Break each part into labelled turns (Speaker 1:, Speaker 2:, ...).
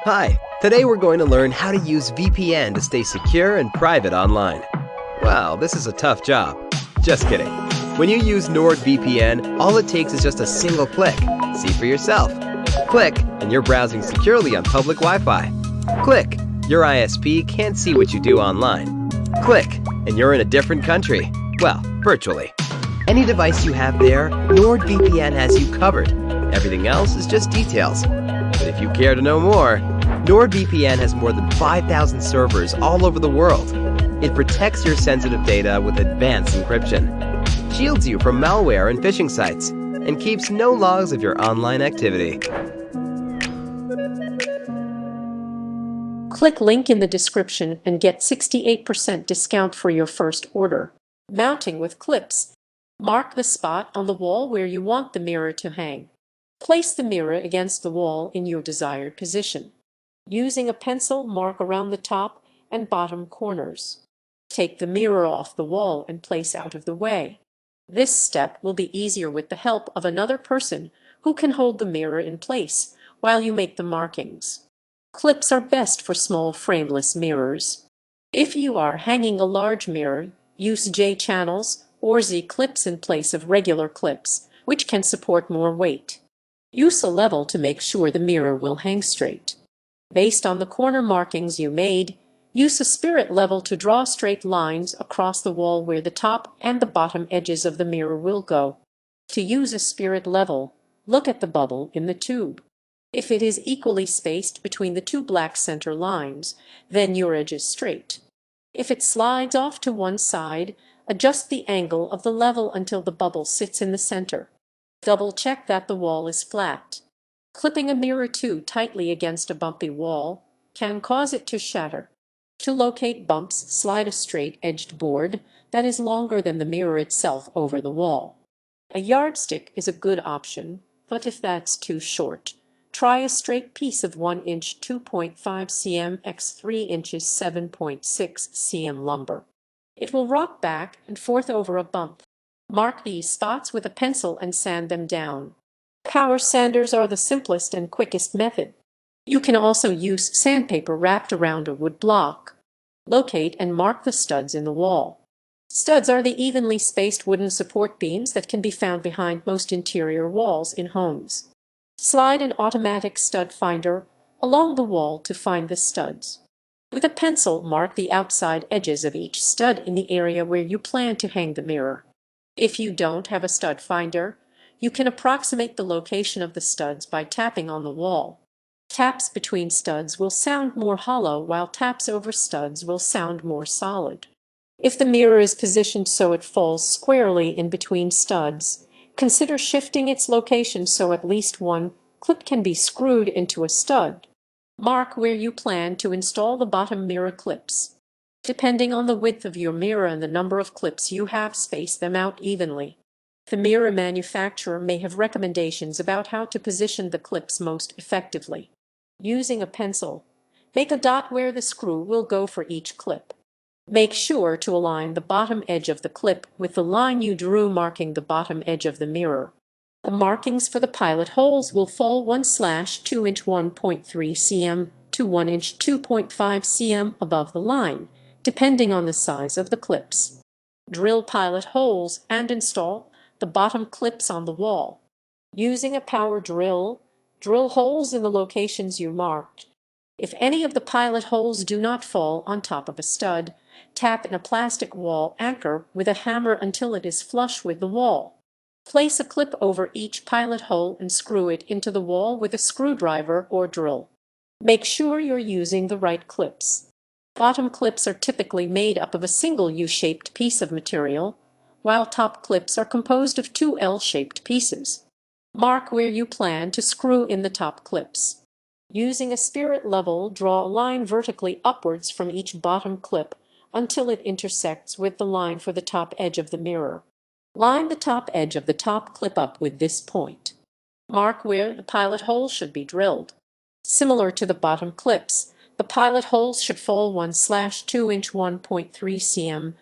Speaker 1: Hi, today we're going to learn how to use VPN to stay secure and private online. Wow, this is a tough job. Just kidding. When you use NordVPN, all it takes is just a single click. See for yourself. Click, and you're browsing securely on public Wi-Fi. Click, your ISP can't see what you do online. Click, and you're in a different country. Well, virtually. Any device you have there, NordVPN has you covered. Everything else is just details. But if you care to know more, NordVPN has more than 5,000 servers all over the world. It protects your sensitive data with advanced encryption, shields you from malware and phishing sites, and keeps no logs of your online activity.
Speaker 2: Click link in the description and get 68% discount for your first order. Mounting with clips. Mark the spot on the wall where you want the mirror to hang. Place the mirror against the wall in your desired position. Using a pencil, mark around the top and bottom corners. Take the mirror off the wall and place out of the way. This step will be easier with the help of another person who can hold the mirror in place while you make the markings. Clips are best for small frameless mirrors. If you are hanging a large mirror, use J-channels or Z-clips in place of regular clips, which can support more weight. Use a level to make sure the mirror will hang straight. Based on the corner markings you made, use a spirit level to draw straight lines across the wall where the top and the bottom edges of the mirror will go. To use a spirit level, look at the bubble in the tube. If it is equally spaced between the two black center lines, then your edge is straight. If it slides off to one side, adjust the angle of the level until the bubble sits in the center. Double-check that the wall is flat. Clipping a mirror too tightly against a bumpy wall can cause it to shatter. To locate bumps, slide a straight-edged board that is longer than the mirror itself over the wall. A yardstick is a good option, but if that's too short, try a straight piece of 1 inch 2.5 cm x 3 inches 7.6 cm lumber. It will rock back and forth over a bump. Mark these spots with a pencil and sand them down. Power sanders are the simplest and quickest method. You can also use sandpaper wrapped around a wood block. Locate and mark the studs in the wall. Studs are the evenly spaced wooden support beams that can be found behind most interior walls in homes. Slide an automatic stud finder along the wall to find the studs. With a pencil, mark the outside edges of each stud in the area where you plan to hang the mirror. If you don't have a stud finder, you can approximate the location of the studs by tapping on the wall. Taps between studs will sound more hollow, while taps over studs will sound more solid. If the mirror is positioned so it falls squarely in between studs, consider shifting its location so at least one clip can be screwed into a stud. Mark where you plan to install the bottom mirror clips. Depending on the width of your mirror and the number of clips you have, space them out evenly. The mirror manufacturer may have recommendations about how to position the clips most effectively. Using a pencil, make a dot where the screw will go for each clip. Make sure to align the bottom edge of the clip with the line you drew marking the bottom edge of the mirror. The markings for the pilot holes will fall 1/2 inch 1.3 cm to 1 inch 2.5 cm above the line, depending on the size of the clips. Drill pilot holes and install the bottom clips on the wall. Using a power drill, drill holes in the locations you marked. If any of the pilot holes do not fall on top of a stud, tap in a plastic wall anchor with a hammer until it is flush with the wall. Place a clip over each pilot hole and screw it into the wall with a screwdriver or drill. Make sure you're using the right clips. Bottom clips are typically made up of a single U-shaped piece of material, while top clips are composed of two L-shaped pieces. Mark where you plan to screw in the top clips. Using a spirit level, draw a line vertically upwards from each bottom clip until it intersects with the line for the top edge of the mirror. Line the top edge of the top clip up with this point. Mark where the pilot hole should be drilled. Similar to the bottom clips, the pilot holes should fall 1/2 inch 1.3 cm.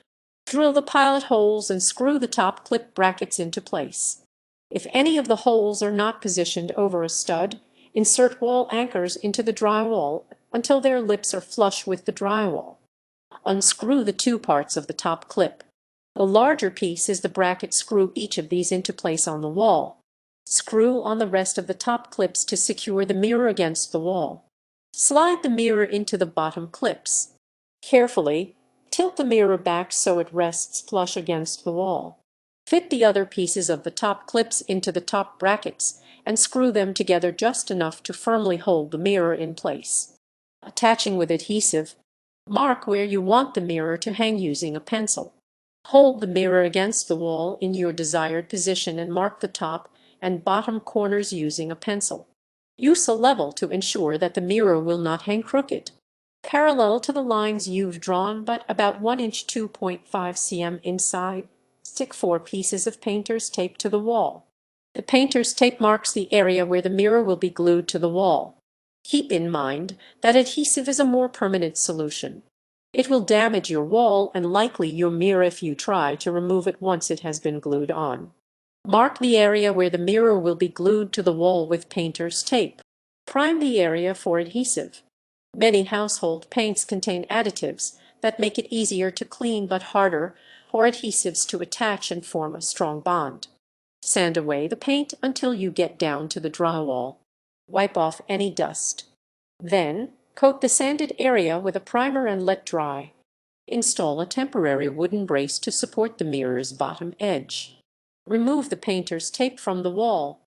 Speaker 2: Drill the pilot holes and screw the top clip brackets into place. If any of the holes are not positioned over a stud, Insert wall anchors into the drywall until their lips are flush with the drywall. Unscrew the two parts of the top clip. The larger piece is the bracket. Screw each of these into place on the wall. Screw on the rest of the top clips to secure the mirror against the wall. Slide the mirror into the bottom clips. Carefully tilt the mirror back so it rests flush against the wall. Fit the other pieces of the top clips into the top brackets and screw them together just enough to firmly hold the mirror in place. Attaching with adhesive, mark where you want the mirror to hang using a pencil. Hold the mirror against the wall in your desired position and mark the top and bottom corners using a pencil. Use a level to ensure that the mirror will not hang crooked. Parallel to the lines you've drawn but about 1 inch 2.5 cm inside, stick 4 pieces of painter's tape to the wall. The painter's tape marks the area where the mirror will be glued to the wall. Keep in mind that adhesive is a more permanent solution. It will damage your wall and likely your mirror if you try to remove it once it has been glued on. Mark the area where the mirror will be glued to the wall with painter's tape. Prime the area for adhesive. Many household paints contain additives that make it easier to clean but harder for adhesives to attach and form a strong bond. Sand away the paint until you get down to the drywall. Wipe off any dust. Then, coat the sanded area with a primer and let dry. Install a temporary wooden brace to support the mirror's bottom edge. Remove the painter's tape from the wall.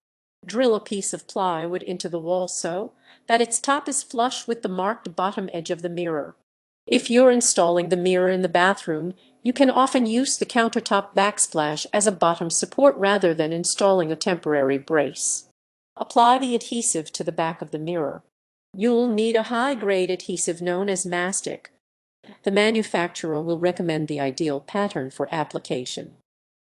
Speaker 2: Drill a piece of plywood into the wall so that its top is flush with the marked bottom edge of the mirror. If you're installing the mirror in the bathroom, you can often use the countertop backsplash as a bottom support rather than installing a temporary brace. Apply the adhesive to the back of the mirror. You'll need a high-grade adhesive known as mastic. The manufacturer will recommend the ideal pattern for application.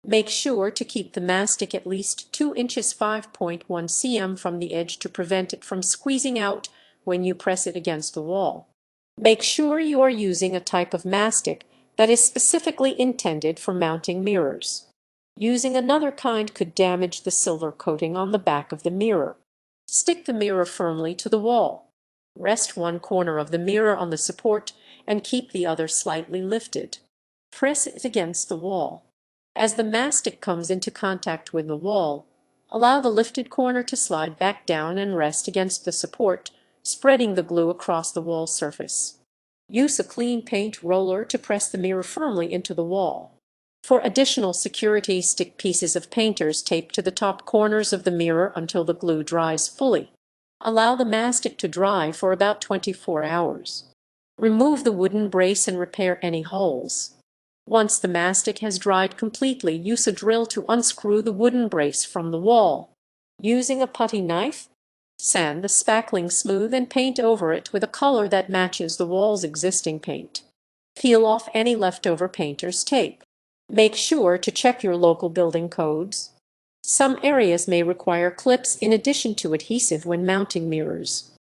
Speaker 2: Make sure to keep the mastic at least 2 inches 5.1 cm from the edge to prevent it from squeezing out when you press it against the wall. Make sure you are using a type of mastic that is specifically intended for mounting mirrors. Using another kind could damage the silver coating on the back of the mirror. Stick the mirror firmly to the wall. Rest one corner of the mirror on the support and keep the other slightly lifted. Press it against the wall. As the mastic comes into contact with the wall, allow the lifted corner to slide back down and rest against the support, spreading the glue across the wall surface. Use a clean paint roller to press the mirror firmly into the wall. For additional security, stick pieces of painter's tape to the top corners of the mirror until the glue dries fully. Allow the mastic to dry for about 24 hours. Remove the wooden brace and repair any holes. Once the mastic has dried completely, use a drill to unscrew the wooden brace from the wall. Using a putty knife, sand the spackling smooth and paint over it with a color that matches the wall's existing paint. Peel off any leftover painter's tape. Make sure to check your local building codes. Some areas may require clips in addition to adhesive when mounting mirrors.